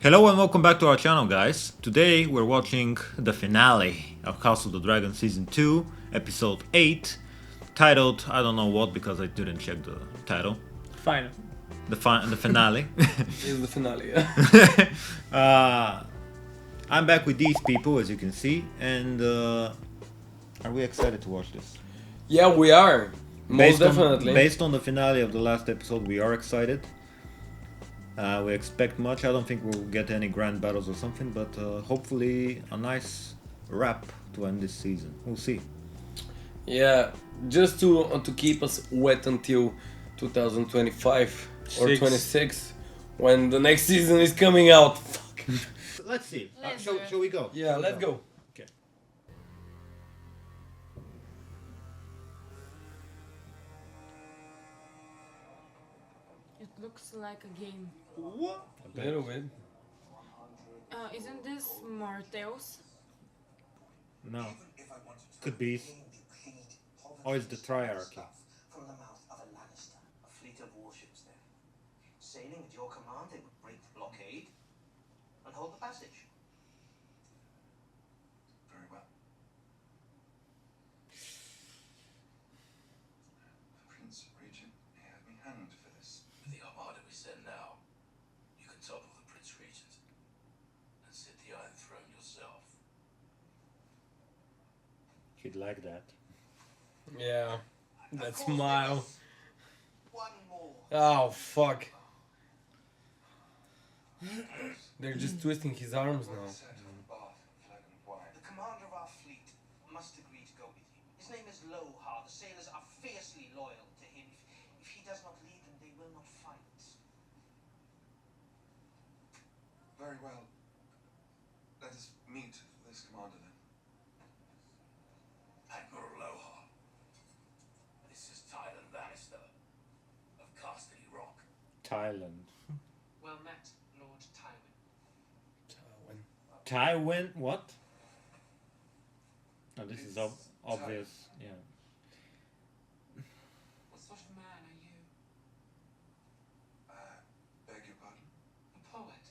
Hello and welcome back to our channel, guys. Today we're watching the finale of House of the Dragon Season 2, Episode 8, titled I don't know what because I didn't check the title. Final. The finale. Is the finale, yeah. I'm back with these people, as you can see, and are we excited to watch this? Yeah, we are. Most definitely. Based on the finale of the last episode, we are excited. We expect much. I don't think we'll get any grand battles or something, but hopefully a nice wrap to end this season. We'll see. Yeah, just to keep us wet until 2025 or 26 when the next season is coming out. Fuck. Let's see. Let's Shall we go? Yeah, let's go. Okay. It looks like a game. What? A little bit. Isn't this Martell's? No. Could be. Or it's the triarchy. From the mouth of a Lannister, a fleet of warships there. Sailing at your command, they would break the blockade and hold the passage. Very well. Prince Regent, he had me hanged for this. With the armada we send now, you can topple the Prince Regent and sit the Iron Throne yourself. He'd like that. Yeah, that Of course smile. there is one more. Oh, fuck. They're just twisting his arms now. Set on the bath, flag and wine. The commander of our fleet must agree to go with you. His name is Lohar. The sailors are fiercely loyal to him. If he does not lead them, they will not fight. Very well. Let us meet this commander then. Admiral Lohar, this is Tyler Lannister of Casterly Rock. Thailand. Well met, Lord Tywin. Tywin? What? Oh, this is obvious. Yeah. What sort of man are you? Beg your pardon? A poet.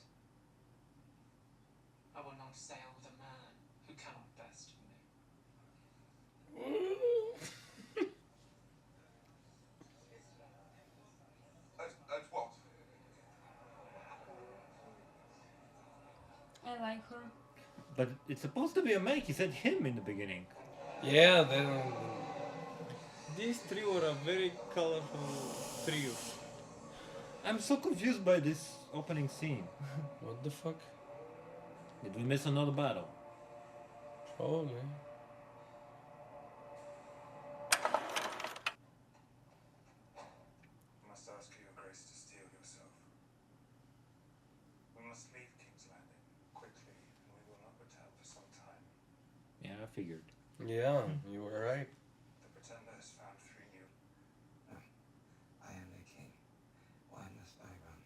I will not sail with a man who cannot best me. At what? I like her. But it's supposed to be a make. He said him in the beginning. Yeah, these three were a very colorful trio. I'm so confused by this opening scene. What the fuck? Did we miss another battle? Probably. I must ask your grace to steel yourself. We must leave King's Landing quickly, and we will not return for some time. Yeah, I figured. Yeah, you were right. The Pretender has found 3 new. I am the king. Why must I run?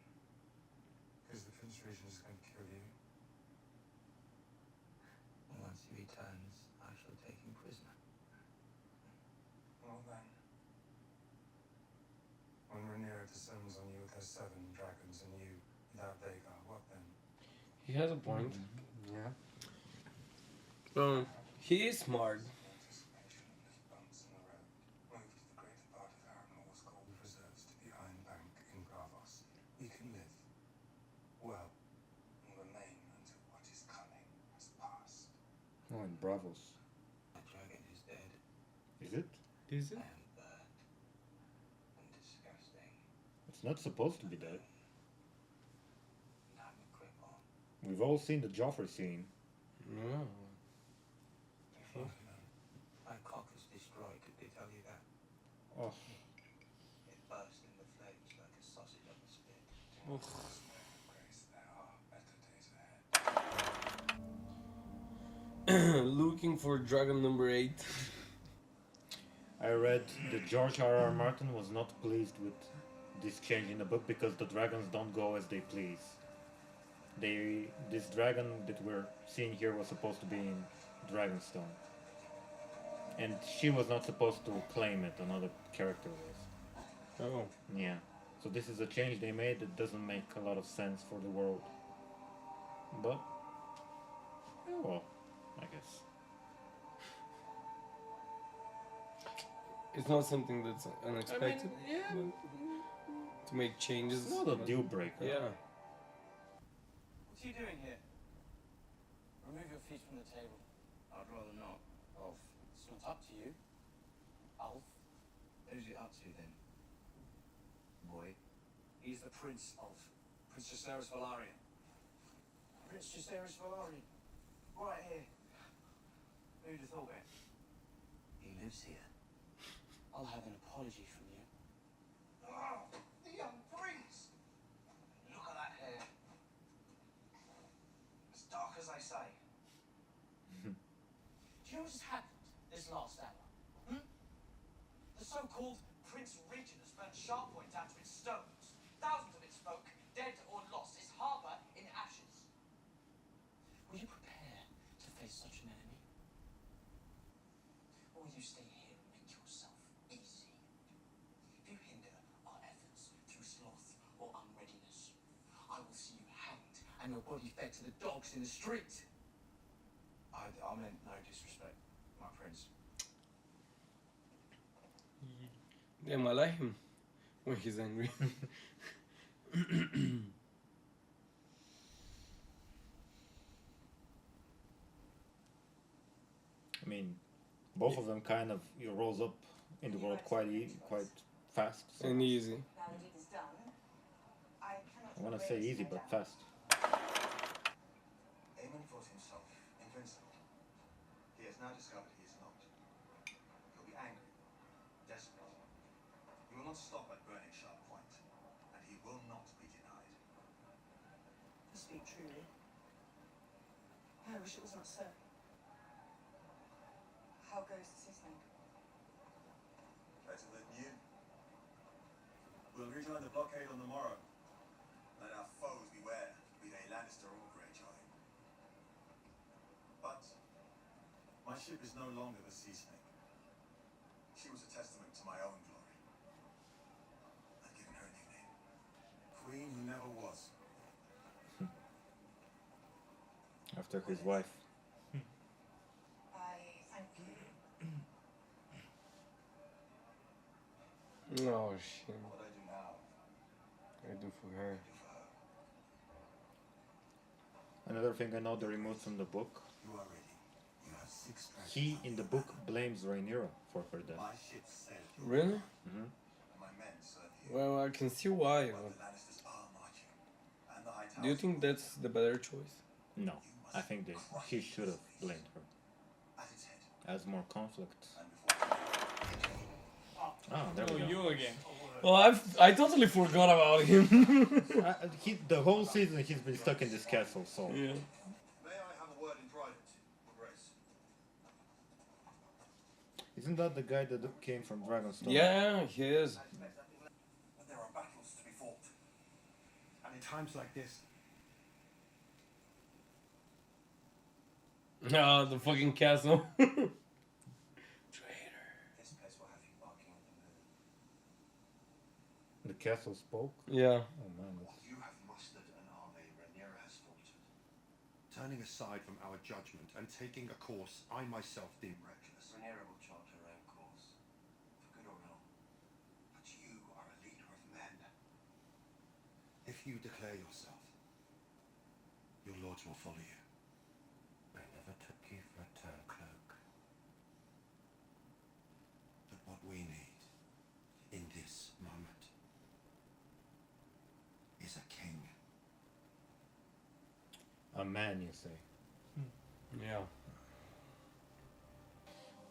Because the Prince Regent is going to kill you. Once he returns, I shall take him prisoner. Well then. When Rhaenyra descends on you with her 7 dragons and you without Vhagar, what then? He has a point. Yeah. He is smart. Anticipation and there's bumps in the road. Moved the greater part of Harrenhal's gold reserves to the Iron Bank in Bravos. We can live well and remain until what is coming has passed. Oh, and Bravos. That dragon is dead. Is it? Is it? I am burnt and disgusting. It's not supposed to be dead. And I'm a cripple. We've all seen the Joffrey scene. No. My cock is destroyed, did they tell you that? Oh. It burst into flames like a sausage on the spit. Ugh. Grace, there are better days ahead. Looking for dragon number 8. I read that George R.R. Martin was not pleased with this change in the book because the dragons don't go as they please. This dragon that we're seeing here was supposed to be in Dragonstone. And she was not supposed to claim it, another character was. Oh. Yeah. So this is a change they made that doesn't make a lot of sense for the world. It's not something that's I unexpected. mean, yeah. To make changes. It's not a but- deal breaker. Yeah. What are you doing here? Remove your feet from the table. I'd rather not. Ulf, it's not up to you. Ulf? Who's it up to then? Boy? He's the Prince of Prince Jacaerys Velaryon. Prince Jacaerys Velaryon. Right here. Who'd have thought it? He lives here. I'll have an apology from you. Oh, the young prince! Look at that hair. As dark as they say. Do you know what just happened this last hour? The so-called Prince Regent has burnt Sharppoint down to its stones. Thousands of its folk, dead or lost, its harbour in ashes. Will you prepare to face such an enemy? Or will you stay here and make yourself easy? If you hinder our efforts through sloth or unreadiness, I will see you hanged and your body fed to the dogs in the street. I meant no disrespect, my prince. Damn, I like him when he's angry. I mean, both of them kind of rose up in the world quite fast. So And easy. Now the deed is done. I cannot I want to wait say to easy, find but out. fast. Aemond thought himself invincible. He has now discovered he is not. He'll be angry, desperate. He will not stop at burning Sharp Point, and he will not be denied. To speak truly, I wish it was not so. How goes the seasoning? Better than you. We'll rejoin the blockade on the morrow. Let our foes beware, be they Lannister or Greyjoy. But my ship is no longer the Sea Snake. She was a testament to my own glory. I've given her a nickname. Queen who never was. After his wife. I thank you. Oh shit. What I do now, I do for her. I do for her. Another thing I know they removed from the book. You are ready. You have 6 dragons. He in the book blames Rhaenyra for her death. My ship sailed you. Really? Hmm. My men serve you. Well, I can see why. But But the Lannisters are marching. And the High do you Towers think will that's the better choice? No, I think he should have blamed her. at its head. As more conflict. And before Ah, there Oh, we go. you again. Well, I totally forgot about him. The whole season he's been stuck in this castle, so. Yeah. May I have a word in private, Your Grace? Isn't that the guy that came from Dragonstone? Yeah, he is. But there are battles to be fought. And in times like this, Ah, the fucking castle. Traitor. this place will have you barking at the moon. The castle spoke? Yeah. Oh man. You have mustered an army Rhaenyra has faltered. Turning aside from our judgment and taking a course I myself deem reckless. Rhaenyra will chart her own course, for good or ill. But you are a leader of men. If you declare yourself, your lords will follow you. I never took you for a turncloak. But what we need in this moment is a king. A man, you say? Yeah.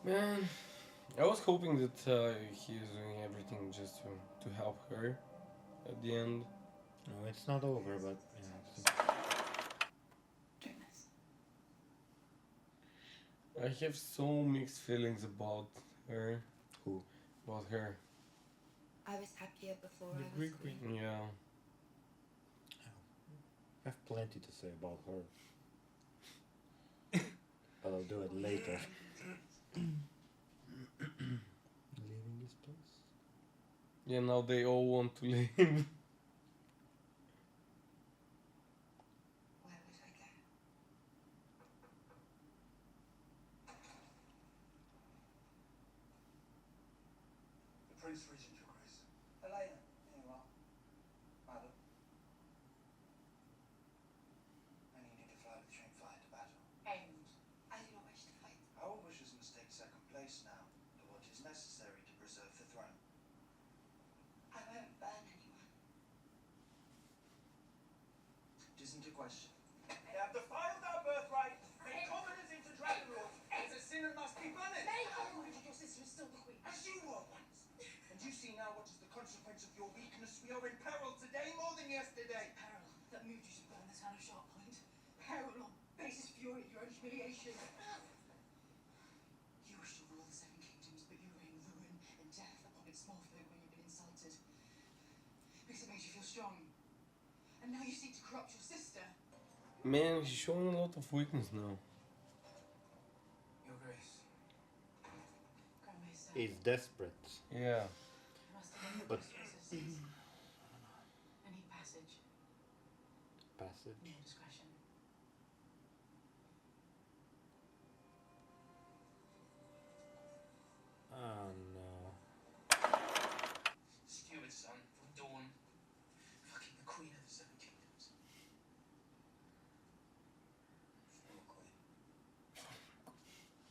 Man, I was hoping that he is doing everything just to help her at the end. No, it's not over, but yeah. Goodness. I have so mixed feelings about her. Who? About her. I was happier before The I was Greek queen. queen. Yeah. I have plenty to say about her. But I'll do it later. Leaving this place? Yeah, now they all want to leave. Where would I go? Prince Regent, Your Grace. Elena, here you are. Madam. I need you to fly the train flight to battle. Aemond, I do not wish to fight. Our wishes must take second place now to what is necessary to preserve the throne. I won't burn anyone. It isn't a question. They have defiled our birthright, made commoners into dragon lords. It's a sin that must be punished. Your sister is still the queen. As you were once. And you see now what is the consequence of your weakness. We are in peril today more than yesterday. Peril that moved you to burn the town of Sharppoint. Peril on basest fury at your own humiliation. You wish to rule the Seven Kingdoms, but you rain ruin and death upon its small folk when you've been insulted. Because it makes you feel strong. And now you seek to corrupt your sister. Man, he's showing a lot of weakness now. Your Grace. Grand Maester, He's desperate. Yeah. I must have But- choices. I need passage. Passage. No discretion. Oh no. Steward's son from Dawn. Fucking the Queen of the Seven Kingdoms. Former Queen.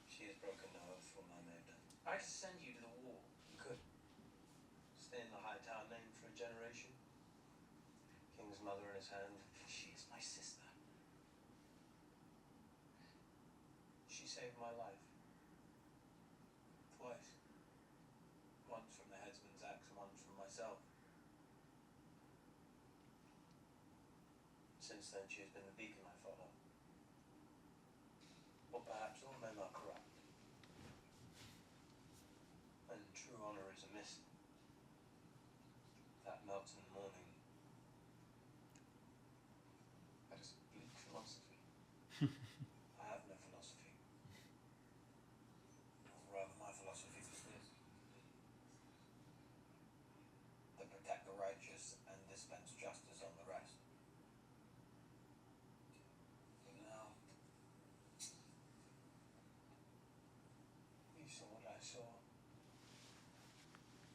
She has broken no oath for what I may have done. I send you to the war. You could. Stay in the High Tower name for a generation. King's mother in his hand. She is my sister. She saved my life. Twice. Once from the headsman's axe and once from myself. Since then, she has been the beacon I follow. Or perhaps all men are corrupt. And true honor is a mist that melts in the morning. That is bleak philosophy. I have no philosophy. Or rather, my philosophy was this: to protect the righteous and dispense justice on the rest. But now, you saw what I saw.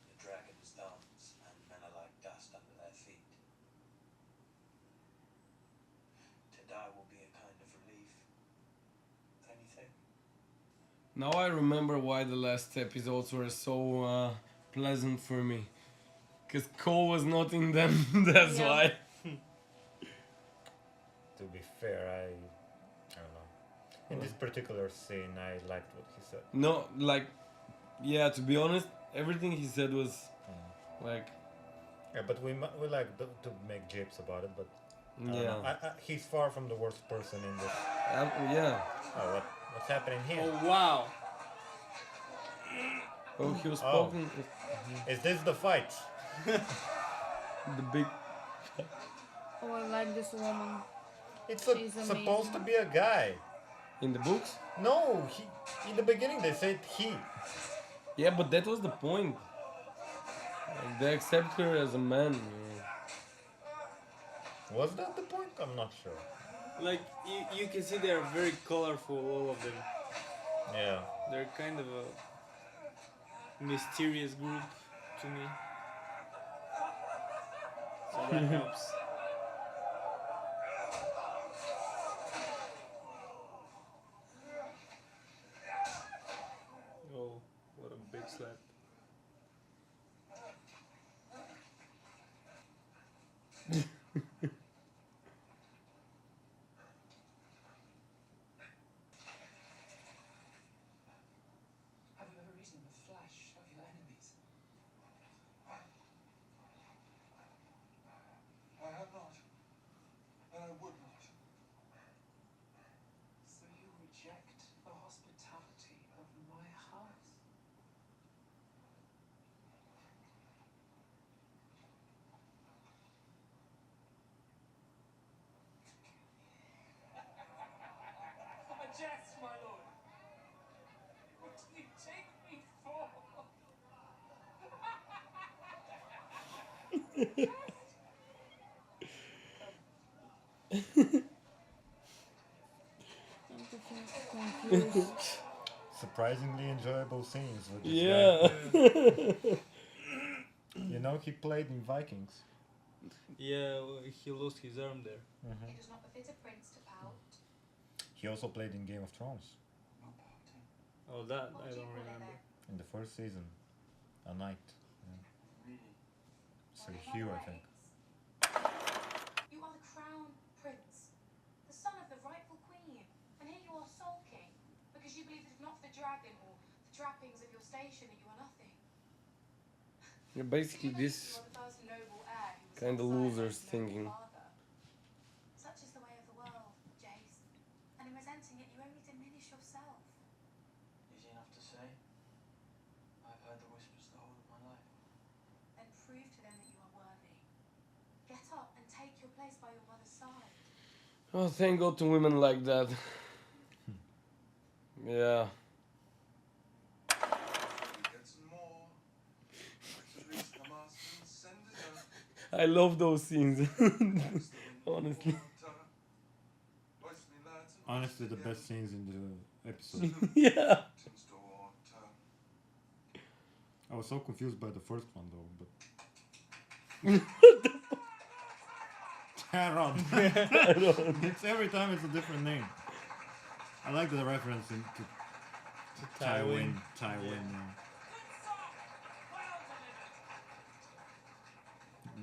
The dragons dance, and men are like dust under their feet. To die will be a kind of relief. Anything? Now I remember why the last episodes were so pleasant for me. Because Cole was not in them, that's Yeah. why. To be fair, I don't know. In this particular scene, I liked what he said. No, like, yeah, to be honest, everything he said was like, Yeah, but we like to make japes about it, but I don't know. yeah. He's far from the worst person in this. Yeah. Oh, what's happening here? Oh wow! Oh, he was Oh. spoken Is this the fight? the big. Oh, I like this woman. It's She's supposed to amazing. be a guy. In the books? No, in the beginning they said he. Yeah, but that was the point. Like, they accept her as a man. Was that the point? I'm not sure. Like you can see they're very colorful, all of them. Yeah. They're kind of a mysterious group to me. So that helps. Oh, what a big slap. Have you ever reasoned with flesh of your enemies? I have not, and I would not. So you reject the hospitality of my house? A jest, my lord. What do you take me for? I'm confused. Surprisingly enjoyable scenes with this Yeah. guy. know, he played in Vikings. Yeah, well, he lost his arm there. It does not befit a prince to pout. He also played in Game of Thrones Not pouting. Oh, that What I do you don't call it remember. then? in the first season. A knight. Really? So Well, in Hugh, other I think. ways, you are the crown prince, the son of the rightful queen, and here you are sulking because you believe that if not for the dragon or the trappings of your station, that you are nothing. Yeah, basically, You believe this you are the first noble heir who was kind of outside losers his noble thinking. father. Such is the way of the world, Jace, and in resenting it, you only diminish yourself. Easy enough to say. I've heard the whispers the whole of my life. Then prove to them that you are worthy. Get up and take your place by your mother's side. Oh, thank God to women like that. Yeah. Get some more. Release the master and send it up. I love those scenes. Next the wind Honestly. water. Hoist me lads and Honestly, hoist the again. best scenes in the episode. Yeah. Captains to water. I was so confused by the first one though, but. Taron. It's every time it's a different name. I like the reference to Tywin. Tywin. Yeah.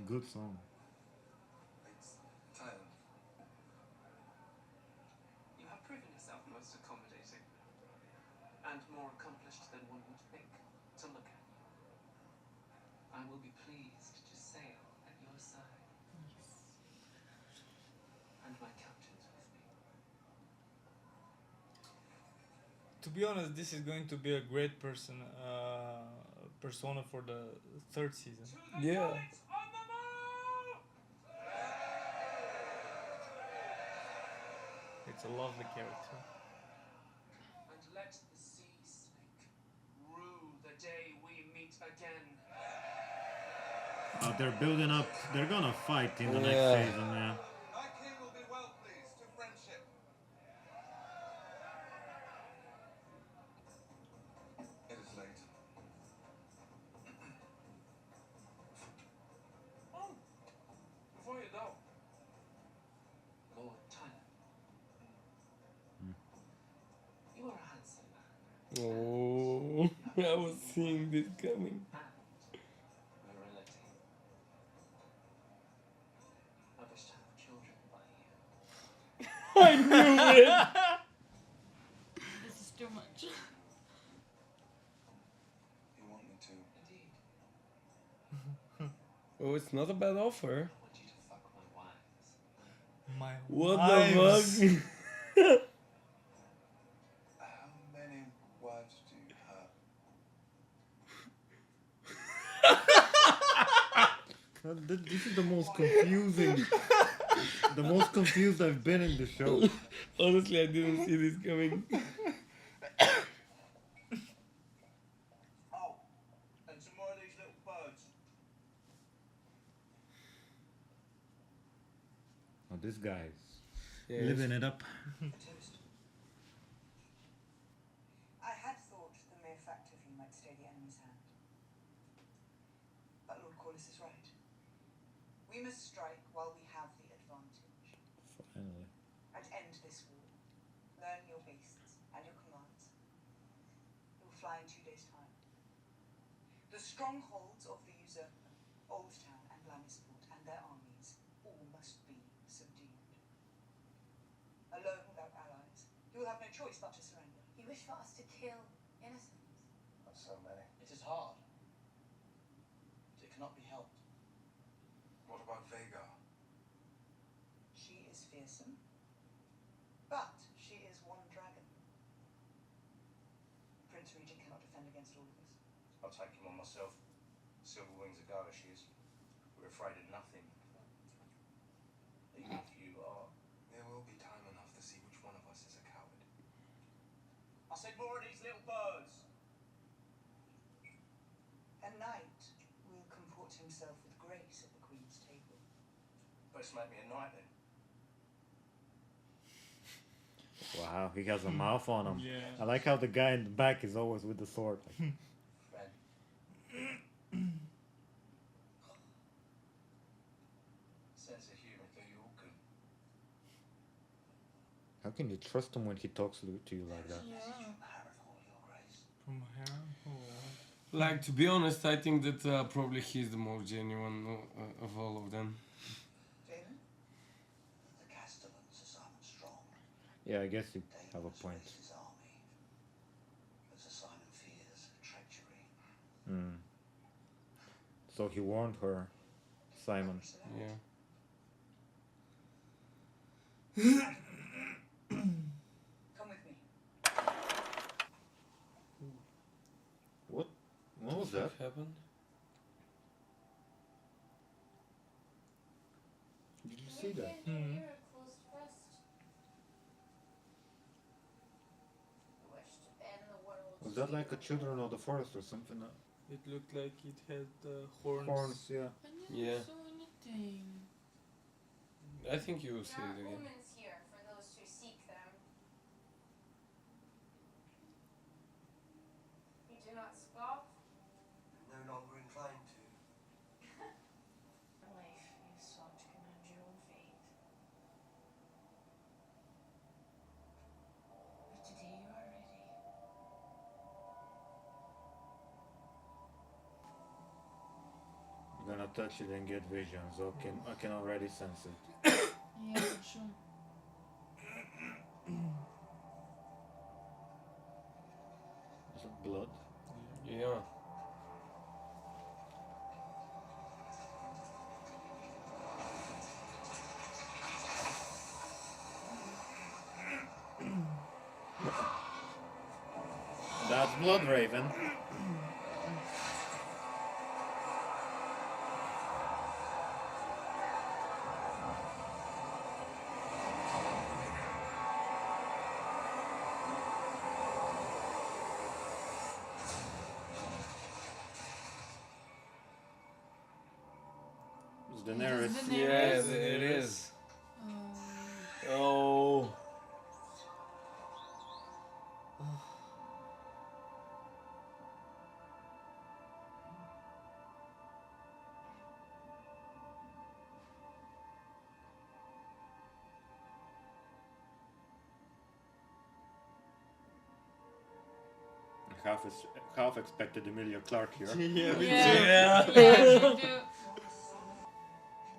Good song. It's Thailand. You have proven yourself most accommodating. And more accomplished than one would think to look at you. I will be pleased to sail at your side. And my captains with me. To be honest, this is going to be a great persona for the third season. Yeah. It's a lovely character. And let the sea snake rue the day we meet again. They're building up. They're gonna fight in the Yeah. next season. Yeah. My king will be well pleased to friendship. It is late. Oh, before you go, Lord Tyler. You are a handsome man. Oh, I was seeing this coming. And virility. I wish to have children by you. I knew it. This is too much. You want me to? Indeed. Oh, it's not a bad offer. I want you to fuck my wives. My What wives. the fuck? How many wives do you have? This is the most confusing. The most confused I've been in the show. Honestly, I didn't see this coming. Oh, and some more of these little birds. Oh, this guy's Yes. living it up. Toast. I had thought the mere fact of you might stay the enemy's hand. But Lord Corlys is right. We must strike while we have the advantage. Finally. And end this war. Learn your beasts and your commands. You will fly in 2 days' time. The strongholds of the usurper, Old Town and Lannisport and their armies, all must be subdued. Alone without allies, you will have no choice but to surrender. You wish for us to kill innocents? Not so many. It is hard. But it cannot be helped. What about Vhagar? She is fearsome, but she is one dragon. Prince Regent cannot defend against all of us. I'll take him on myself. Silver Wings are Garishes. We're afraid of nothing. Even if you are. There will be time enough to see which one of us is a coward. I said more of these little birds. A knight will comport himself with grace at the Queen's table. Best make me a knight then. Wow, he has a mouth on him. Yeah. I like how the guy in the back is always with the sword. Like, Friend. How can you trust him when he talks to you like that? Yeah. From her? Oh. Like, to be honest, I think that probably he's the most genuine of all of them. David? The Castellans are Simon Strong. Yeah, I guess you David have a must point. raise his army. But Sir Simon fears treachery. Mm. So he warned her, Simon. Yeah. Come with me. What? What was that? What happened? Did you see that? Rhaenyra closed fast. I wish to end the world. Was that like a Children of the Forest or something? It looked like it had horns. Horns, yeah. I never Yeah. saw anything. I think you will see There it are again. omens here for those who seek them. You do not scoff. I'm no longer inclined to. In life, you sought to command your own fate. But today you are ready. You're gonna touch it and get visions. Okay, I can already sense it. Yeah, for sure. Is it blood? Yeah. That's blood, Raven. It's Daenerys. Daenerys. Yes, it is. Oh. Half expected Emilia Clarke here. Yeah, me Yeah. too. Yeah. Yeah, me too. And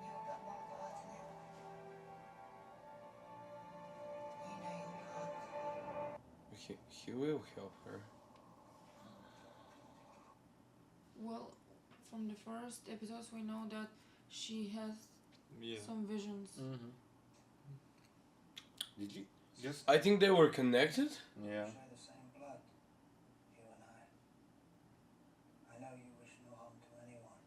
you're but one part in it. You know your part. He will help her. Well, from the first episodes, we know that she has Yeah. some visions. Mm-hmm. Did you just? I think they were connected. Yeah. Share the same blood, you and I. I know you wish no harm to anyone.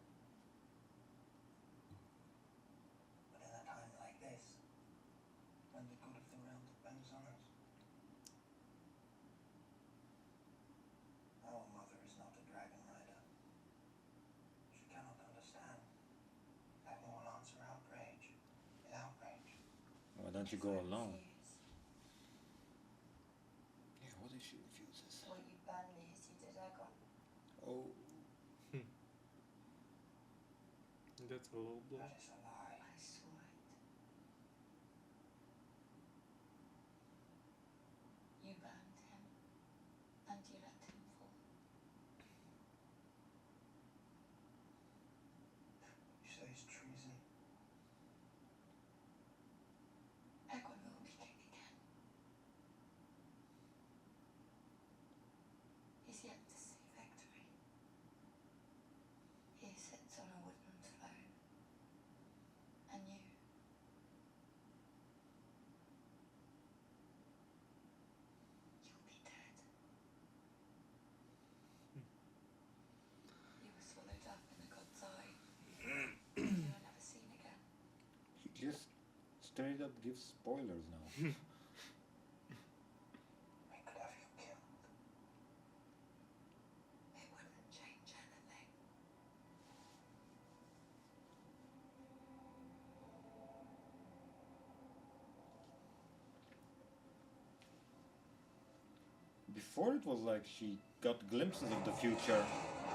But in a time like this, when the good of the realm depends on us, our mother is not a dragon rider. She cannot understand. That we will answer outrage with outrage. Why don't you go alone? Yeah. What if she refuses? What you ban me is you did Aegon. Oh. That's a low blow. That is a lie. I saw it. You banned him, and you let him fall. You say it's treason. Aegon will be king again. He's yet to see victory. He sits on a wooden throne. And you. You'll be dead. You were swallowed up in a god's eye. You were never seen again. He just straight up gives spoilers now. We could have you killed. It wouldn't change anything. Before it was like she got glimpses of the future.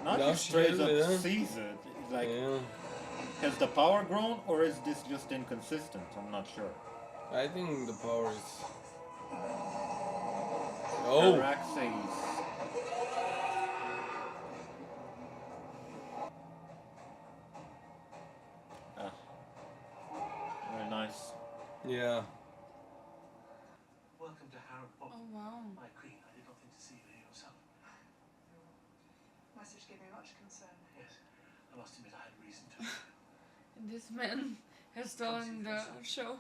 Now Now she she straight has up it, yeah. sees it. It's like, Yeah. has the power grown or is this just inconsistent? I'm not sure. I think the power is Oh, Araxes. Ah, very nice. yeah. Welcome to Harrenhal. Oh wow. My queen, I did not think to see you here yourself. Your message gave me much concern. Yes, I must admit I had reason to. This man has stolen the show.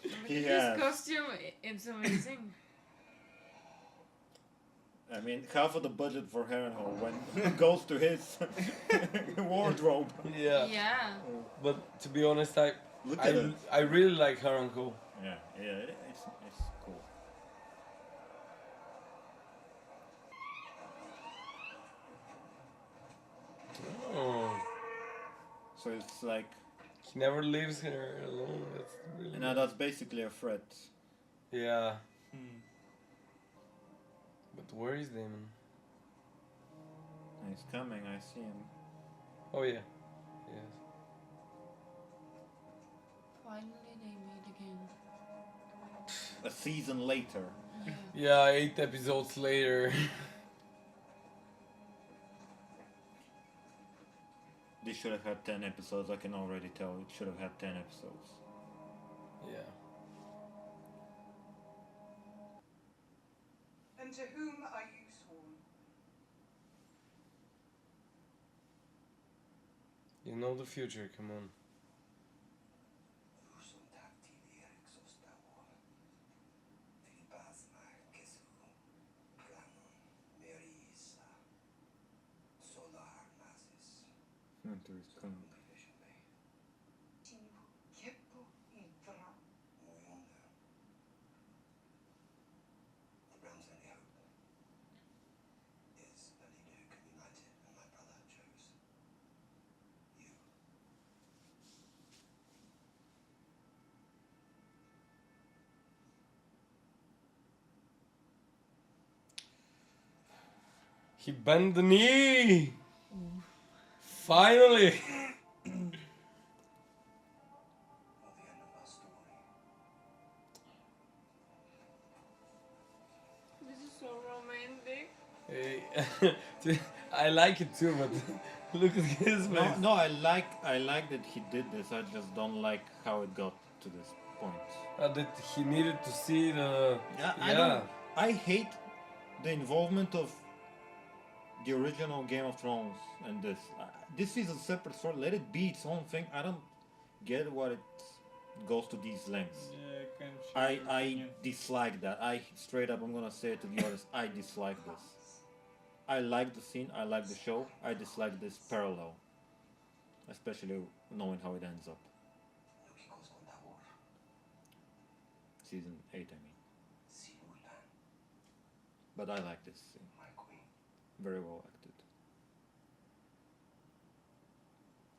Look He at has. his costume, it's amazing. I mean, half of the budget for Harrenhal goes to his wardrobe. Yeah. Yeah. But to be honest, I Look at it. I really like Harrenhal. Yeah, it's cool. Oh. So it's like, He never leaves her alone. That's really now that's basically a threat. yeah. Hmm. But where is Damon? He's coming, I see him. Oh yeah. Yes. Finally they meet again. A season later. Yeah. Yeah, 8 episodes later. This should have had 10 episodes, I can already tell. It should have had 10 episodes. Yeah. And to whom are you sworn? You know the future, come on. Hunter is coming. The realm's only hope is a leader who can unite it, and my brother chose you. He bent the knee! Finally! Or the end of our story. This is so romantic. Hey, I like it too, but look at his face. No, I like that he did this. I just don't like how it got to this point. That he needed to see the. I hate the involvement of the original Game of Thrones and this. This is a separate story. Let it be its own thing. I don't get what it goes to these lengths. Yeah, I can share your I opinion. dislike that. I straight up, I'm gonna say it to the audience. I dislike this. I like the scene. I like the show. I dislike this parallel, especially knowing how it ends up. Season 8, I mean. But I like this scene. My queen. Very well acted.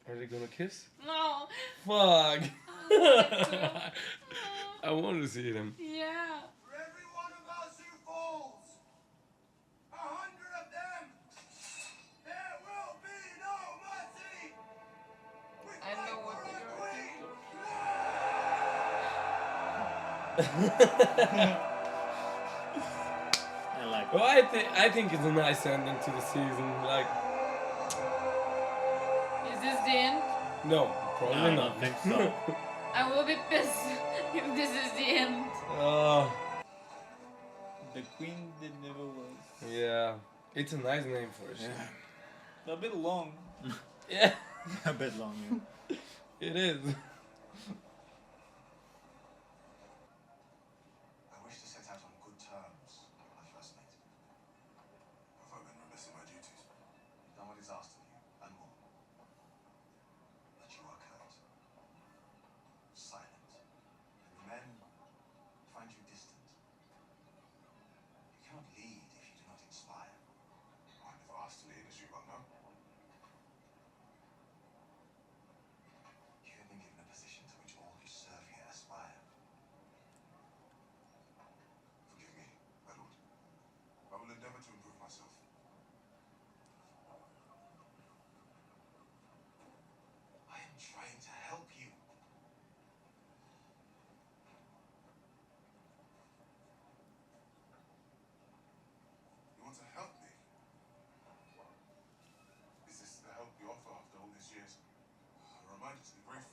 Are they gonna kiss? No. Fuck! Oh, I want to see them. yeah. For every one of us who falls, 100 of them, there will be no mercy. We I know fight what for you're our queen. I like Well, I think it's a nice ending to the season. Like, Is this the end? no, probably No, I not. don't think so. I will be pissed if this is the end. The queen that never was. Yeah, it's a nice name for a show. A bit long. Yeah, A bit long, yeah. it is. I wish to set out on good terms with my first mate. Have I been remiss in my duties? You've done what is asked of you, and more. But you are kind, silent, and the men find you distant. You cannot lead if you do not inspire. I never asked to lead, as you well know. You have been given a want to help me. Is this the help you offer after all these years? A reminder to be brief.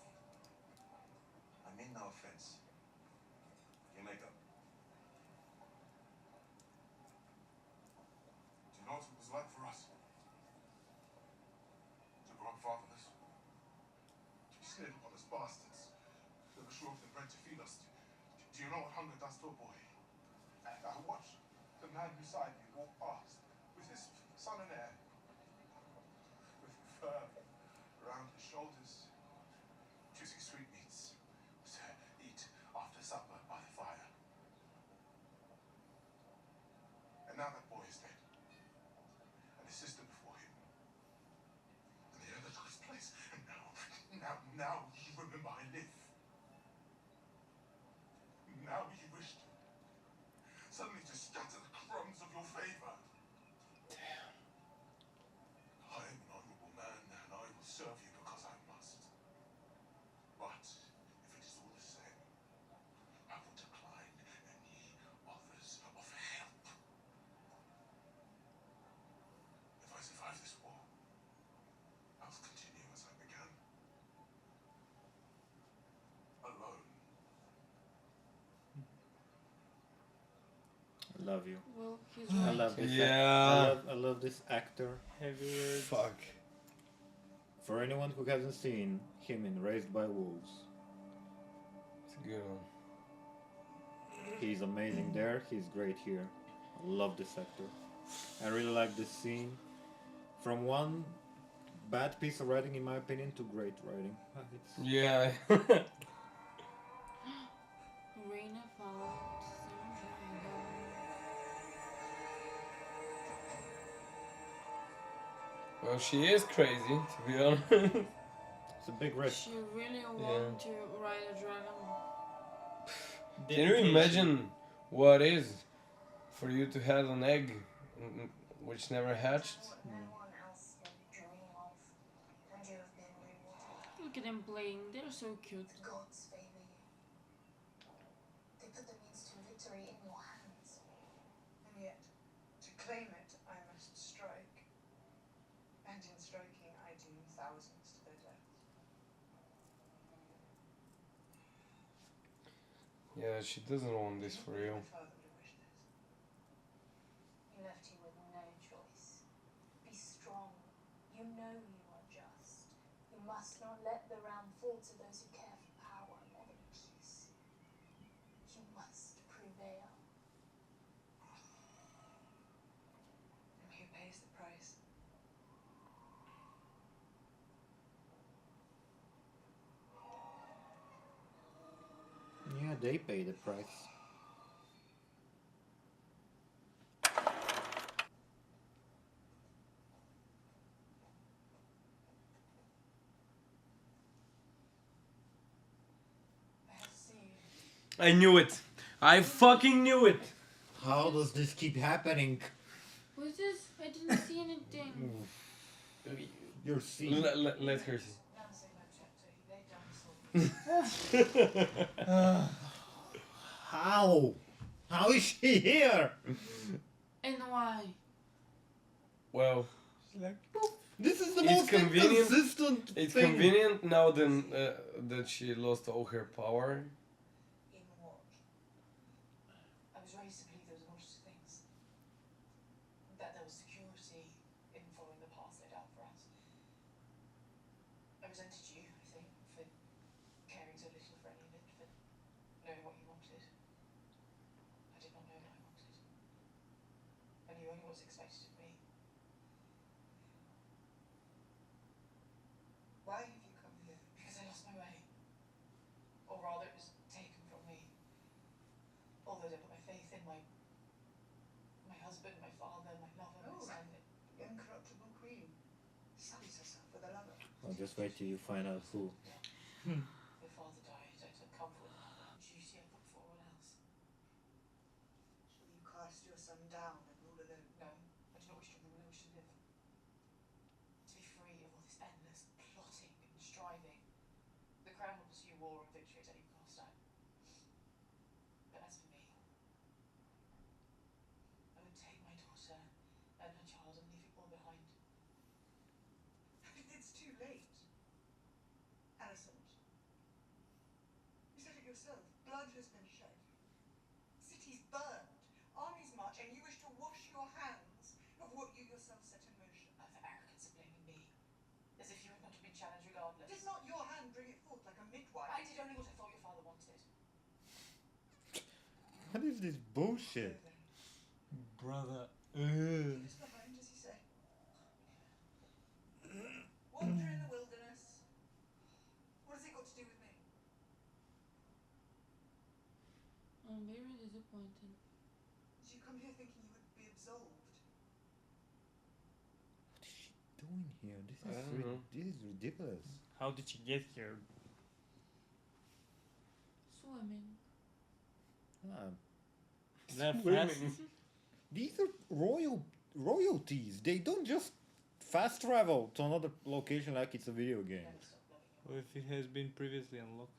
I mean no offense. Your makeup. Do you know what it was like for us? To grow up fatherless? To be snared upon as bastards? Never sure of the bread to feed us. Do you know what hunger does to a boy? I watched the man beside me walk past with his son and heir, with fur around his shoulders, choosing sweetmeats to eat after supper by the fire. And now that boy is dead, and his sister before him, and the other took his place, and now you remember I live. Now you wish suddenly to scatter the crumbs of your favor. Damn. I am an honorable man, and I will serve you because I must. But if it is all the same, I will decline any offers of help. If I survive this war, I will continue as I began. Alone. I love you. Well, he's I right. love this. Yeah. I love this actor. Heavy words. Fuck. For anyone who hasn't seen him in Raised by Wolves, It's a good one. he's amazing there. He's great here. I love this actor. I really like this scene. From one bad piece of writing, in my opinion, to great writing. It's Yeah. Rhaenyra followed some dragon. Well, she is crazy, to be honest. it's a big risk. She really wanted to ride a dragon. Can you Dedication. imagine what is for you to have an egg which never hatched? What no one else can dream of. And you have been rewarded. Look at them playing. They're so cute. The gods favor you. They put the means to victory in your hands. And yet, to claim it, I must strike. And in striking, I doom thousands to their deaths. Yeah, she doesn't want this for you. My father would have wished this. He left you with no choice. Be strong. You know you are just. You must not let the realm fall to those who care for power more than peace. You must prevail. And who pays the price? Yeah, they pay the price. I have seen. I knew it. I fucking knew it. How does this keep happening? What's this? I didn't see anything. You're seeing. Let her see. Now say that chapter, he laid down his sword. How? How is she here? And why? Well, This is the It's most convenient. inconsistent it's thing. convenient now then that she lost all her power. In what? I was raised to believe there was a multitude of things. That there was security in following the path laid out for us. I resented you, I think, for caring so little for any of it, for knowing what you wanted. I did not know what I wanted. I knew only what was expected of me. Why have you come here? Because I lost my way. Or rather, it was taken from me. Although I put my faith in my husband, my father, my lover, my son. The incorruptible queen sells herself with a lover. I'll just wait till you find out who. Your father died. I took comfort with another. Duty I put before all else. Will you cast your son down and rule alone? No, I do not wish to rule. I wish to live. To be free of all this endless plotting and striving. The crown will pursue war and victory at any cost. But as for me, I would take my daughter yourself. Blood has been shed. Cities burned. Armies march, and you wish to wash your hands of what you yourself set in motion. The arrogance of blaming me. As if you had not been challenged regardless. Did not your hand bring it forth like a midwife? I did only what I thought your father wanted. What is this bullshit? Brother. Leave us behind, does he say? Wander in the wilderness. What has it got to do with me? I'm very disappointed. Did you come here thinking you would be absolved? What is she doing here? This I is don't know. this is ridiculous. How did she get here? Swimming. Ah, That Women. fast? these are royalties. They don't just fast travel to another location like it's a video game. Never stopped loving him. Or if it has been previously unlocked.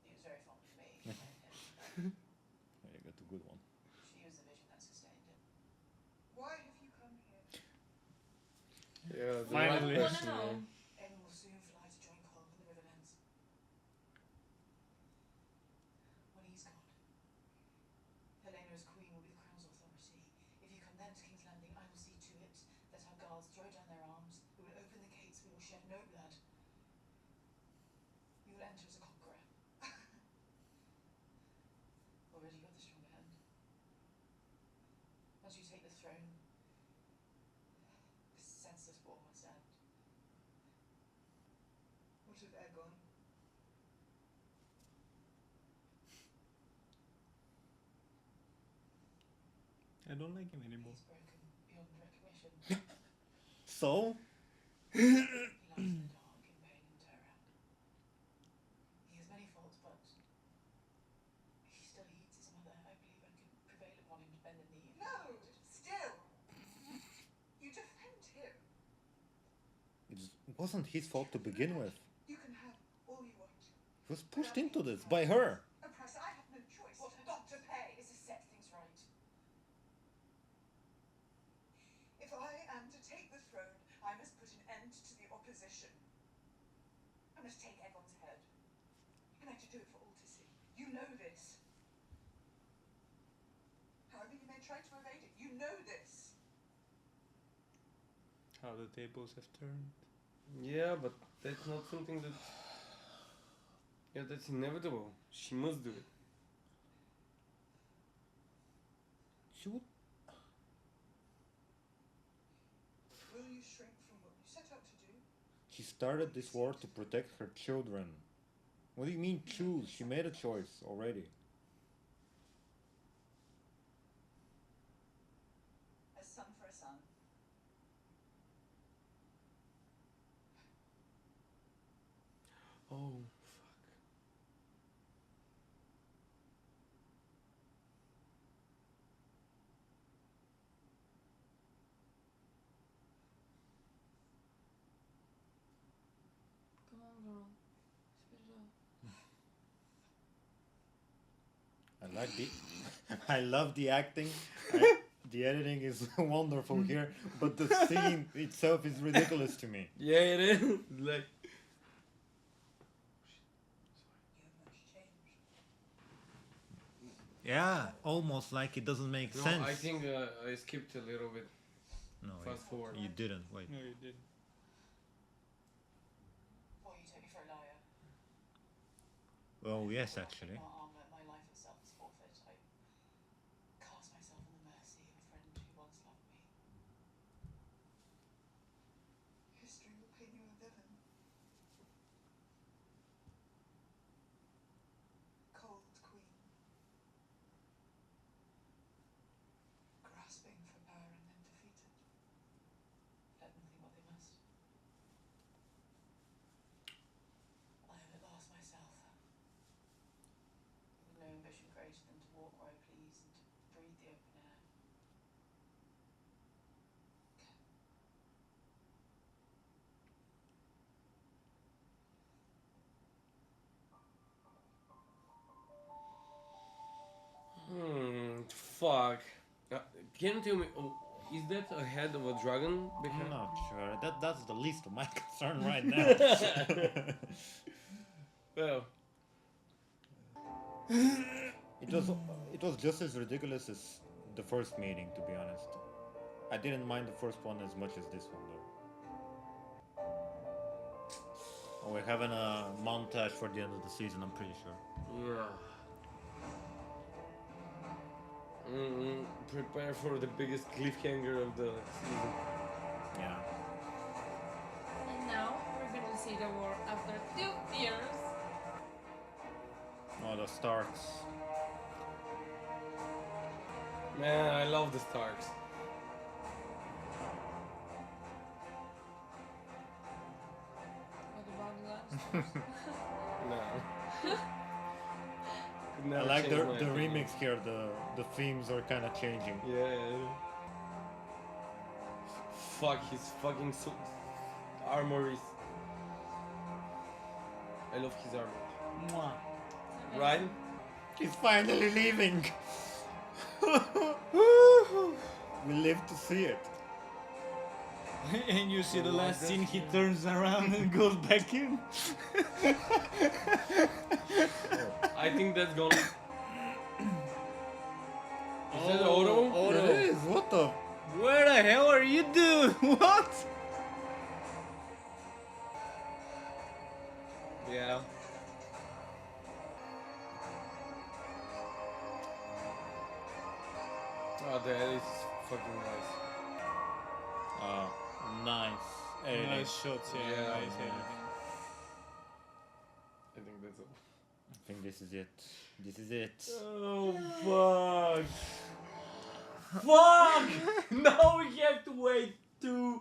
He was very fond of me. I him. Oh, you got a good one. She was the vision that sustained him. Why have you come here? Yeah, the Finally. right I person, wanna know. yeah. Aemond will soon fly to join Cole in the Riverlands. When he's gone, Rhaenyra's queen will be the crown's authority. If you come then to King's Landing, I will see to it that our guards throw down their arms. We will open the gates. We will shed no blood. You will enter as a conqueror. Already you have the stronger hand. Once you take the throne, this senseless war must end. What of Aegon? I don't like him anymore. He's broken beyond recognition. So He lies in the dark in pain and terror. He has many faults, but he still heeds his mother. I believe I could prevail upon him to bend the knee. No! Still! You defend him. it wasn't his fault to begin with. You can have all you want. He was pushed into this by her. A price I have no choice What but to pay. is to set things right. If I am to take the throne, I must put an end to the opposition. I must take Aegon's head. And I have to do it for all to see. You know this. However you may try to evade it, you know this. How the tables have turned. Yeah, but that's not something that. Yeah, that's inevitable. She must do it. She would. Will you shrink from what you set out to do? She started this war to protect her children. What do you mean choose? She made a choice already. A son for a son. Oh, fuck. Come on, girl. Spit it out. I like the. I love the acting. The editing is wonderful here, but the scene itself is ridiculous to me. Yeah, it is. Like. You have much changed. Yeah, almost like it doesn't make No, sense. I think I skipped a little bit. No, Fast forward. you didn't. Wait. No, you did. Or you take me for a liar. Oh yes, When I actually. keep my armor, my life itself is forfeit. I cast myself on the mercy of a friend who once loved me. History will paint you a villain. Cold queen. Grasping for power and then defeated. Let them think what they must. I am at last myself. With no ambition greater than to walk where I please and to breathe the open air. Fuck. Can you tell me, is that a head of a dragon? I'm Behind? not sure. That's the least of my concern right now. Well, It was just as ridiculous as the first meeting, to be honest. I didn't mind the first one as much as this one, though. Oh, we're having a montage for the end of the season, I'm pretty sure. Yeah. Prepare for the biggest cliffhanger of the season. Yeah. And now we're gonna see the war after 2 years. Oh, the Starks. Man, I love the Starks. What about the last? No. Could I never like change the my opinion. remix here, the themes are kind of changing. Yeah. Fuck, his fucking armor is. I love his armor. Mwah. Right? He's finally leaving! We live to see it. And you see the Oh, last that's scene, he good. turns around and goes back in. I think that's gonna. Is that Oh, Odo? It is, what the? Where the hell are you doing? What? Yeah. Oh, that is fucking nice. Nice. Editing. Nice shots, yeah, Yeah, nice man. editing. I think that's all. I think this is it. This is it. Oh fuck! Fuck! Now we have to wait 2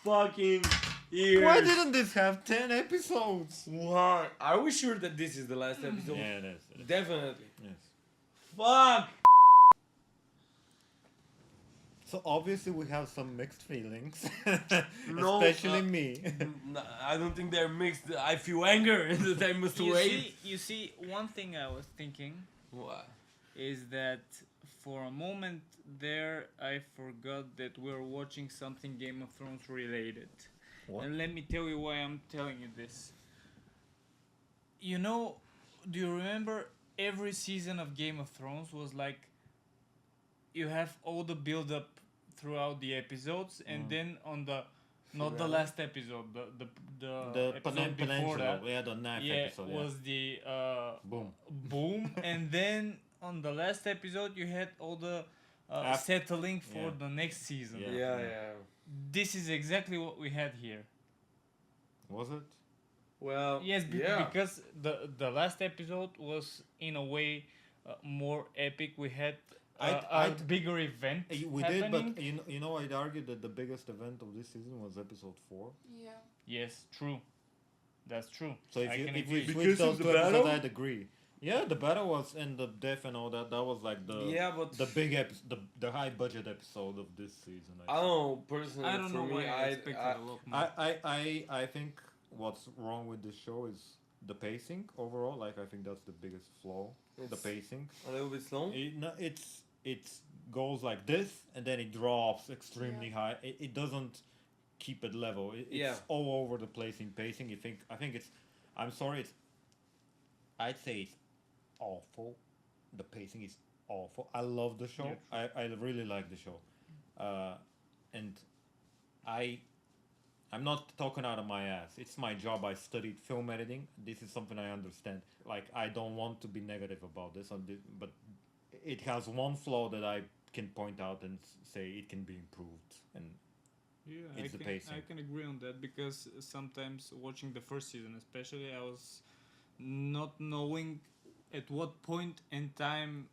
fucking years. Why didn't this have 10 episodes? What? Are we sure that this is the last episode? Yeah, it is. It is. Definitely. Yes. Fuck! So obviously we have some mixed feelings, No, especially me. No, I don't think they're mixed. I feel anger that I must wait. You see, one thing I was thinking What? is that for a moment there I forgot that we're watching something Game of Thrones related. What? And let me tell you why I'm telling you this. You know, do you remember every season of Game of Thrones was like you have all the build up throughout the episodes and then on the not the Finale? last episode, the episode before Peninsula, that. yeah, the knife Yeah, episode. Yeah. was the Boom. boom, and then on the last episode you had all the Af- settling for yeah. the next season. Yeah. Yeah. This is exactly what we had here. Was it? Well, Yes, yeah. because the last episode was in a way more epic. We had a bigger event We happening. did, but you know, I'd argue that the biggest event of this season was episode 4. Yeah. Yes, true. That's true. So if I you can if agree. you switch Because those of the two episodes, battle? I'd agree. Yeah, the battle was and the death and all that. That was like the Yeah, but- the big the high budget episode of this season. I don't know, personally, I don't for know me, why I expected a lot more. I think what's wrong with this show is the pacing overall. Like I think that's the biggest flaw. The It's- pacing. a little bit slow. It goes like this and then it drops extremely high. It doesn't keep it level. It's Yeah. all over the place in pacing. I think it's. I'm sorry. I'd say it's awful. The pacing is awful. I love the show. I really like the show, and I'm not talking out of my ass. It's my job. I studied film editing. This is something I understand. Like I don't want to be negative about this, but it has one flaw that I can point out and say it can be improved. And Yeah, It's the pacing. I can agree on that because sometimes watching the first season, especially, I was not knowing at what point in time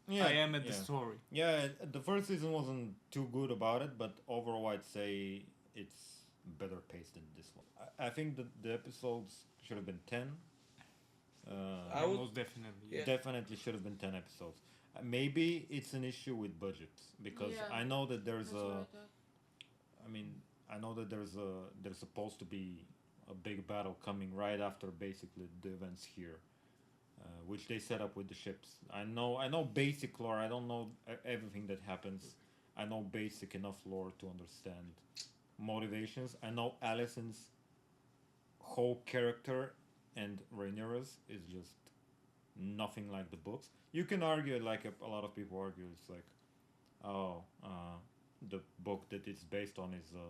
I am at the story. Yeah, the first season wasn't too good about it, but overall I'd say it's better paced than this one. I think that the episodes should have been 10. I would- Most definitely. Yeah. Definitely should have been 10 episodes. Maybe it's an issue with budget because Yeah, I know that there's That's what I a. thought. I mean, I know that there's supposed to be a big battle coming right after basically the events here, which they set up with the ships. I know basic lore. I don't know everything that happens. I know basic enough lore to understand motivations. I know Alicent's whole character and Rhaenyra's is just nothing like the books. You can argue, like a lot of people argue, it's like, oh, the book that it's based on is a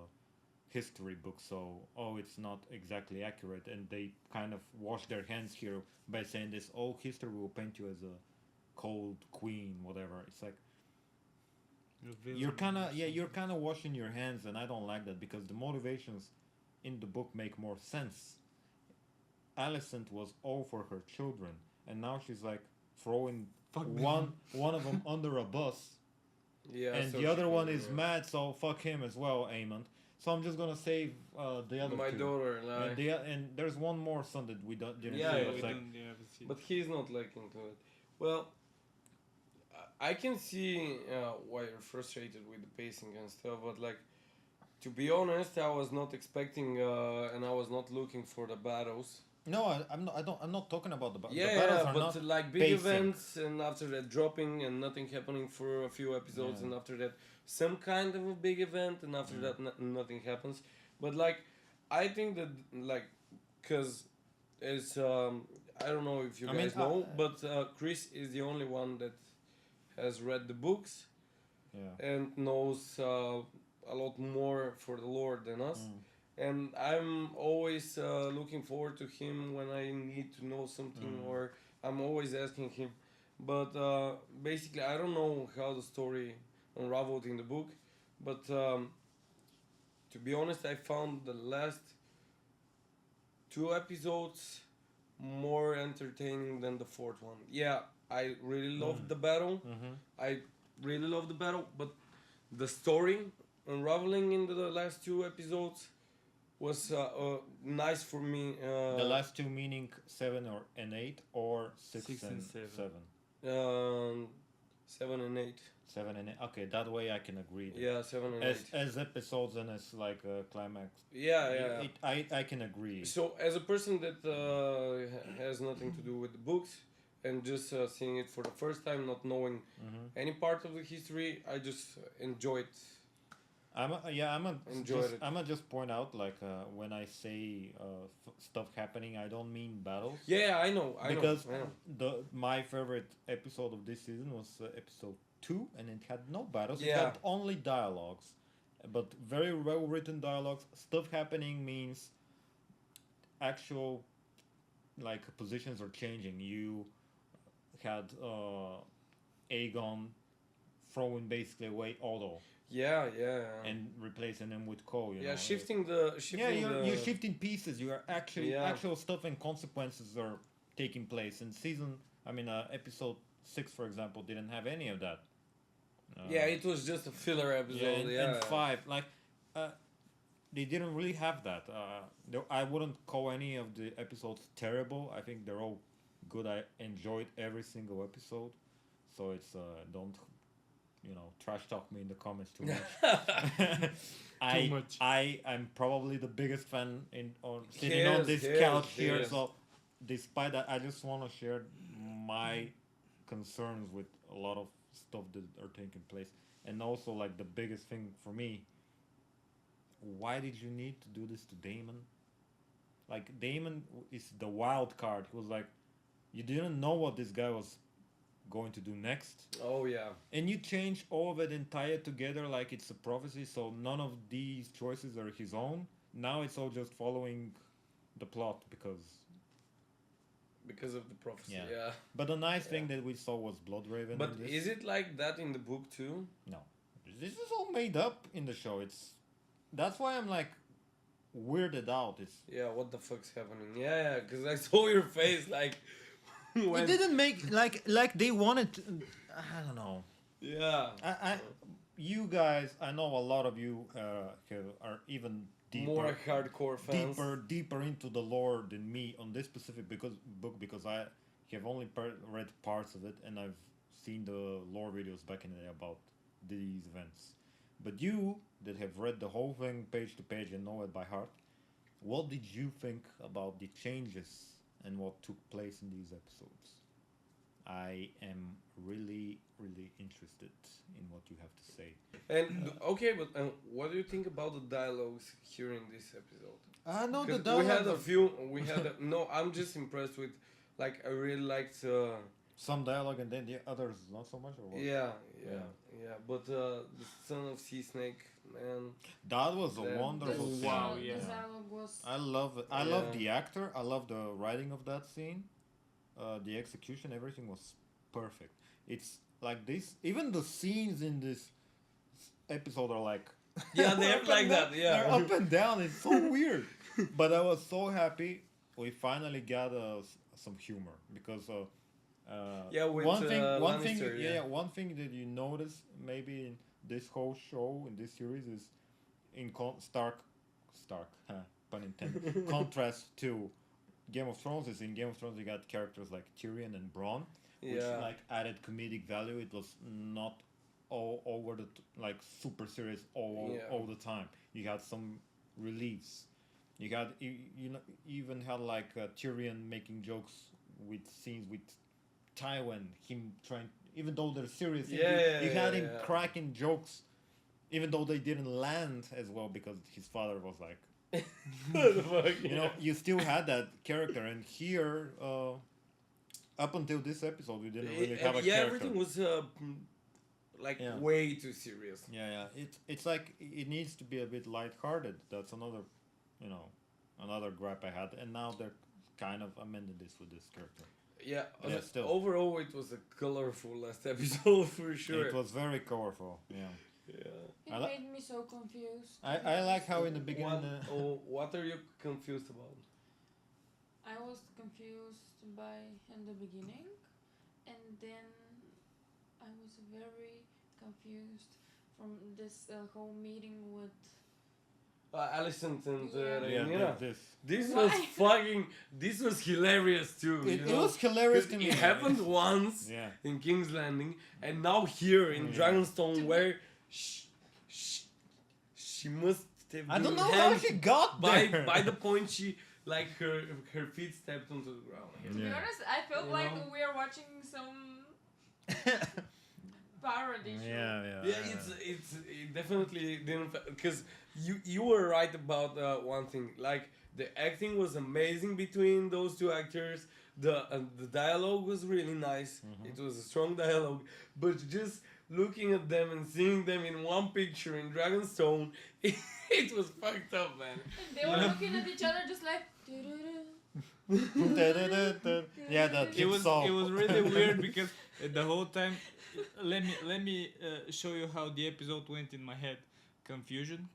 history book, so it's not exactly accurate, and they kind of wash their hands here by saying this. Oh, history will paint you as a cold queen, whatever. It's like you're kind of washing your hands, and I don't like that because the motivations in the book make more sense. Alicent was all for her children, and now she's like throwing one of them under a bus, Yeah. and so the other she one can, is mad, so fuck him as well, Aemond. So I'm just gonna save the other My two. daughter, like, And there's one more son that we didn't Yeah, see. yeah, It's we like, don't have a seat. but he's not liking to it. Well, I can see why you're frustrated with the pacing and stuff, but like, to be honest, I was not expecting and I was not looking for the battles. no, I'm not. I'm not talking about the Yeah, the battles yeah, are but not like big pacing. events, and after that dropping and nothing happening for a few episodes, Yeah. and after that some kind of a big event, and after that nothing happens. But like, I think that like, cause it's I don't know if you I mean, guys know, but Chris is the only one that has read the books Yeah. and knows a lot more for the lore than us. And I'm always looking forward to him when I need to know something, or I'm always asking him. But basically, I don't know how the story unraveled in the book, but to be honest, I found the last two episodes more entertaining than the fourth one. Yeah, I really loved the battle. I really loved the battle, but the story unraveling in the last two episodes was nice for me. The last two meaning 7 and 8, or 6, Six and and 7. seven. 7 and 8. 7 and 8. Okay, that way I can agree. Yeah, 7 and As 8. as episodes and as like a climax. Yeah, yeah. I can agree. So, as a person that has nothing to do with the books and just seeing it for the first time, not knowing any part of the history, I just enjoyed. Enjoyed it. I'm just point out like when I say stuff happening, I don't mean battles. Yeah, I know. Because I know. my favorite episode of this season was episode 2, and it had no battles. It Yeah. had only dialogues, but very well written dialogues. Stuff happening means actual like positions are changing. You had Aegon throwing basically away Otto Yeah. and replacing them with Cole. You Yeah, know? shifting the You're shifting pieces. You are actually Yeah. actual stuff and consequences are taking place. In episode 6, for example, didn't have any of that. Yeah, it was just a filler episode. And 5, like, they didn't really have that. I wouldn't call any of the episodes terrible. I think they're all good. I enjoyed every single episode, so it's don't. Trash talk me in the comments too much. Too much. I'm probably the biggest fan sitting on this couch here. So, despite that, I just want to share my concerns with a lot of stuff that are taking place, and also like the biggest thing for me. Why did you need to do this to Daemon? Like, Daemon is the wild card. He was like, you didn't know what this guy was going to do next. Oh yeah. And you change all of it and tie it together like it's a prophecy, so none of these choices are his own. Now it's all just following the plot because of the prophecy. Yeah. Yeah. But the nice thing that we saw was Bloodraven. But in this. is it like that in the book too? No. This is all made up in the show. That's why I'm like weirded out. Yeah, what the fuck's happening? Yeah, because I saw your face like when... It didn't make like they wanted to, I don't know. Yeah. You guys, I know a lot of you are even deeper, more hardcore fans. deeper into the lore than me on this specific book because I have only read parts of it, and I've seen the lore videos back in the day about these events. But you that have read the whole thing page to page and know it by heart, what did you think about the changes and what took place in these episodes? I am really, really interested in what you have to say. And okay, but what do you think about the dialogues here in this episode? No, the 'Cause dialogue. we had no, I'm just impressed with Like I really liked. Some dialogue and then the others not so much, or what? Yeah. But the son of Sea Snake, man. That was a That- wonderful Oh, scene. wow, The yeah. dialogue was. I love it. I Yeah. love the actor. I love the writing of that scene. The execution, everything was perfect. It's like this. Even the scenes in this episode are like. Yeah, they up act like and that. down. Yeah. They're up and down. It's so weird. But I was so happy we finally got some humor because. Yeah, with, one thing, Lannister, yeah. one thing that you notice maybe in this whole show in this series is in stark, pun intended, contrast to Game of Thrones. Is in Game of Thrones you got characters like Tyrion and Bronn, which Yeah. like added comedic value. It was not all over the like super serious all the time. You had some reliefs. You got even had like Tyrion making jokes with scenes with Tywin, him trying, even though they're serious, you had him cracking jokes, even though they didn't land as well because his father was like, you still had that character, and here, up until this episode, we didn't really have a character. Everything was Yeah. way too serious. Yeah. It's like it needs to be a bit lighthearted. That's another, another gripe I had, and now they're kind of amending this with this character. Yeah, Still. overall it was a colorful last episode for sure. It was very colorful. Yeah. It I made me so confused. I like how in the beginning. What are you confused about? I was confused by in the beginning, and then I was very confused from this whole meeting with. Alicent and Yeah. Rhaenyra. This. This Why? was fucking. This was hilarious too. It you know? was hilarious 'Cause to me. It happened once Yeah. in King's Landing, and now here in Yeah. Dragonstone, where she must have. I don't been know how hanged she got by there. by the point she like her feet stepped onto the ground. To be Yeah. honest, I felt You like know? we are watching some parody show. Yeah, it definitely didn't because you were right about one thing. Like the acting was amazing between those two actors. The dialogue was really nice. It was a strong dialogue, but just looking at them and seeing them in one picture in Dragonstone, it was fucked up, man. And they were looking at each other just like. "Doo-doo-doo." Yeah, that It was jigsaw. it was really weird because the whole time, let me show you how the episode went in my head. Confusion,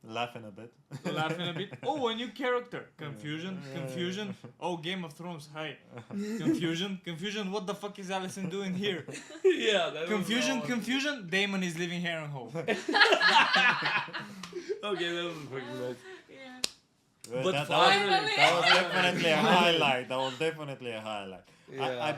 Laughing a bit. laughing a bit. Oh, a new character. Confusion. Oh, Game of Thrones. Hi. Confusion. What the fuck is Alicent doing here? Yeah, that Confusion. Damon is leaving Harrenhal. Okay, that was fucking nice. Yeah. But that finally- was definitely a highlight. That was definitely a highlight. Yeah. I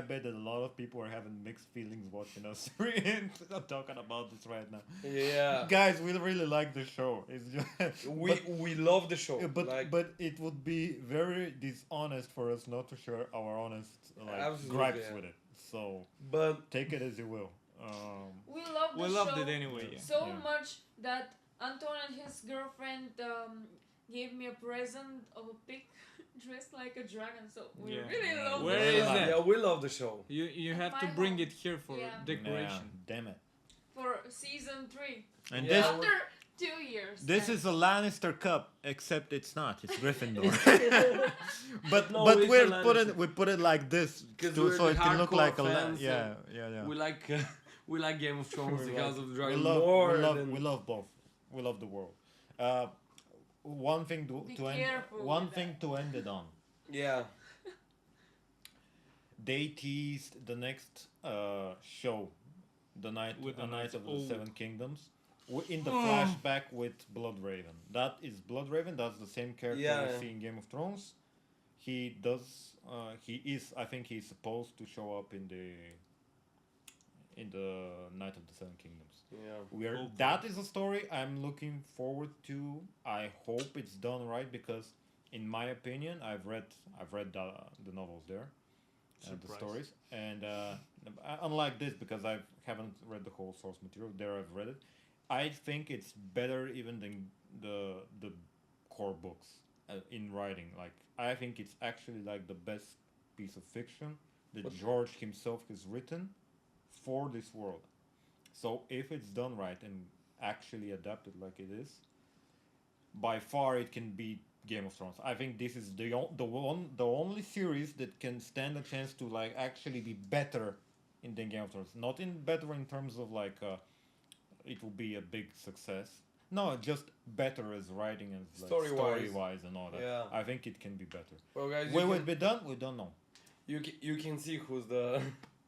bet that a lot of people are having mixed feelings watching us. We're talking about this right now. Yeah. Guys, we really like the show. It's just We love the show. but it would be very dishonest for us not to share our honest Absolutely, gripes yeah. with it. So But take it as you will. We loved the We show loved it anyway. Yeah. so Yeah. much that Anton and his girlfriend gave me a present of a pig dressed like a dragon. So we Yeah. really love Where the is show. that? yeah, we love the show. You have to My bring home. it here for Yeah. decoration. Yeah, damn it. For season 3. And Yeah. this After 2 years. this and is a Lannister cup, except it's not. It's Gryffindor. but No, but it's we're a put it Lannister. we put it like this 'Cause to, we're so the it can look hardcore like a fans, yeah. We like Game of Thrones, We the like- House of the we Dragon love, more than we love both. We love the world. One thing Be to end careful one with thing that. to end it on. yeah. They teased the next show, the night With the a night Knights of the of Seven Kingdoms, in the flashback with Bloodraven. That is Bloodraven. That's the same character Yeah. we see in Game of Thrones. He does. He is. I think he's supposed to show up in the Night of the Seven Kingdoms. Yeah. That is a story I'm looking forward to. I hope it's done right because, in my opinion, I've read the novels there, and the Surprise. stories, and unlike this because I haven't read the whole source material. There I've read it. I think it's better even than the core books. in writing. Like I think it's actually like the best piece of fiction that But- George himself has written for this world. So if it's done right and actually adapted like it is, by far it can beat Game of Thrones. I think this is the only series that can stand a chance to like actually be better in than Game of Thrones. Not in better in terms of like it will be a big success. No, just better as writing and like, Story-wise. story-wise and all that. Yeah. I think it can be better. Well, guys, Will it be done? We don't know. you can see who's the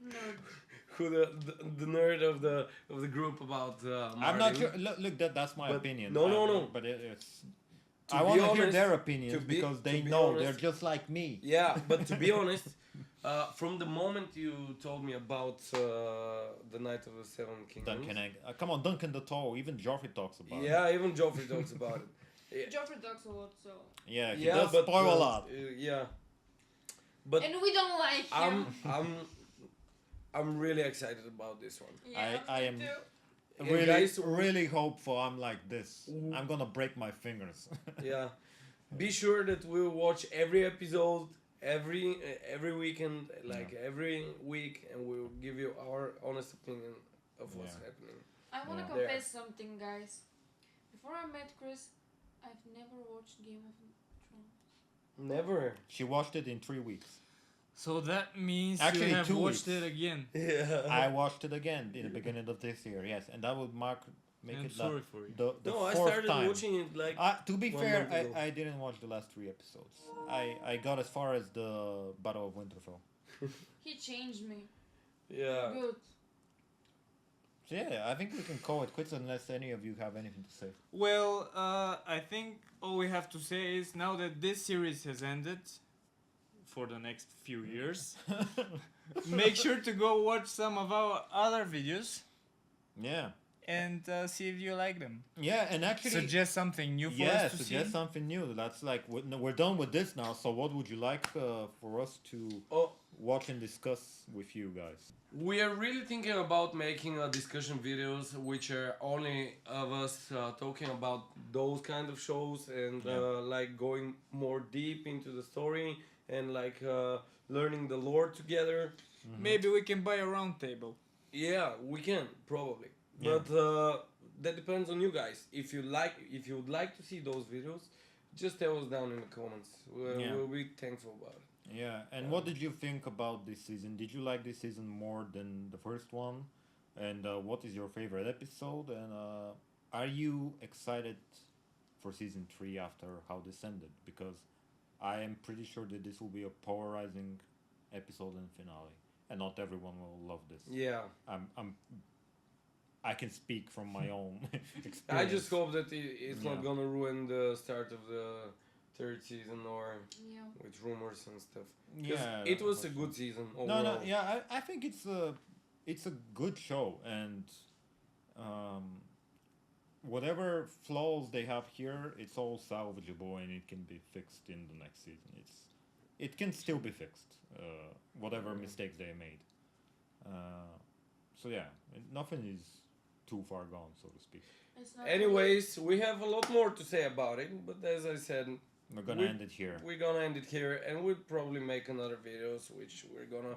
Nerd. who the nerd of the group about I'm not Martin. sure. Look, that's my But opinion. no. But it's. To I be want to hear honest- their opinions to be- because they to be know honest- they're just like me. Yeah, but to be honest, from the moment you told me about the Night of the Seven Kingdoms, Duncan, come on, Duncan the Tall. Even Joffrey talks about it. yeah, even Joffrey talks about it. Yeah, Joffrey talks a lot, so. Yeah, he yeah, does but spoil a lot. yeah, but And we don't like him. I'm really excited about this one. Yeah, I me am- too. And Really, guys, really hopeful. I'm like this. Mm. I'm gonna break my fingers. yeah, be sure that we'll watch every episode every weekend, like every week, and we'll give you our honest opinion of what's Yeah. happening. I want to Yeah. confess something, guys. Before I met Chris, I've never watched Game of Thrones. Never. She watched it in 3 weeks. So that means Actually, you have 2 watched weeks. it again. Yeah. I watched it again in the beginning of this year. Yes, and that would make I'm it sorry for you. the No, I fourth started time. watching it like. To be 1 fair, month ago. I didn't watch the last 3 episodes. I got as far as the Battle of Winterfell. He changed me. Yeah. Good. So yeah, I think we can call it quits unless any of you have anything to say. Well, I think all we have to say is now that this series has ended for the next few years, make sure to go watch some of our other videos Yeah. and see if you like them. Yeah, and actually, Suggest something new for yeah, us to suggest see. something new. That's like we're done with this now. So what would you like for us to Oh, watch and discuss with you guys? we are really thinking about making discussion videos, which are only of us talking about those kind of shows and like going more deep into the story and like learning the lore together. Maybe we can buy a round table. Yeah, we can probably, Yeah. but that depends on you guys. If you would like to see those videos, just tell us down in the comments. Yeah. We'll be thankful about it. Yeah, and what did you think about this season? Did you like this season more than the first one? And what is your favorite episode? And are you excited for season 3 after how this ended? Because I am pretty sure that this will be a polarizing episode and finale, and not everyone will love this. Yeah, I can speak from my own experience. I just hope that it's Yeah. not gonna ruin the start of the third season or Yeah. with rumors and stuff. 'Cause Yeah, it was a for good sure. season No, overall. yeah, I think it's a good show, and whatever flaws they have here, it's all salvageable and it can be fixed in the next season. It can still be fixed, whatever mistakes they made. So yeah, nothing is too far gone, so to speak. It's not Anyways, we have a lot more to say about it, but as I said, We're gonna We- end it here. we're gonna end it here, and we'll probably make another videos, which we're gonna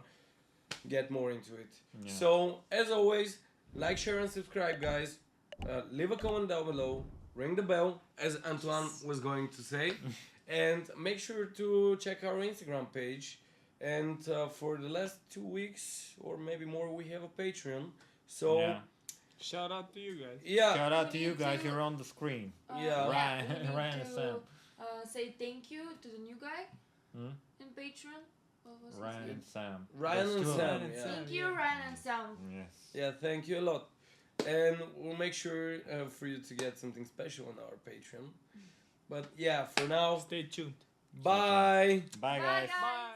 get more into it. Yeah. So, as always, like, share, and subscribe, guys. Leave a comment down below. Ring the bell, as Antoine was going to say. And make sure to check our Instagram page. And for the last 2 weeks, or maybe more, we have a Patreon. So, Yeah. Shout out to you guys. yeah. Shout out to We you need guys. to- You're on the screen. Yeah. Ryan- we need Ryan and to, Sam. say thank you to the new guy Hmm? in Patreon. What was his Ryan name? and Sam. Ryan There's and two of Sam, them. yeah. Thank you, Ryan and Sam. Yes. Yeah, thank you a lot. And we'll make sure for you to get something special on our Patreon. But yeah, for now, Stay tuned. bye. Bye, guys. Bye.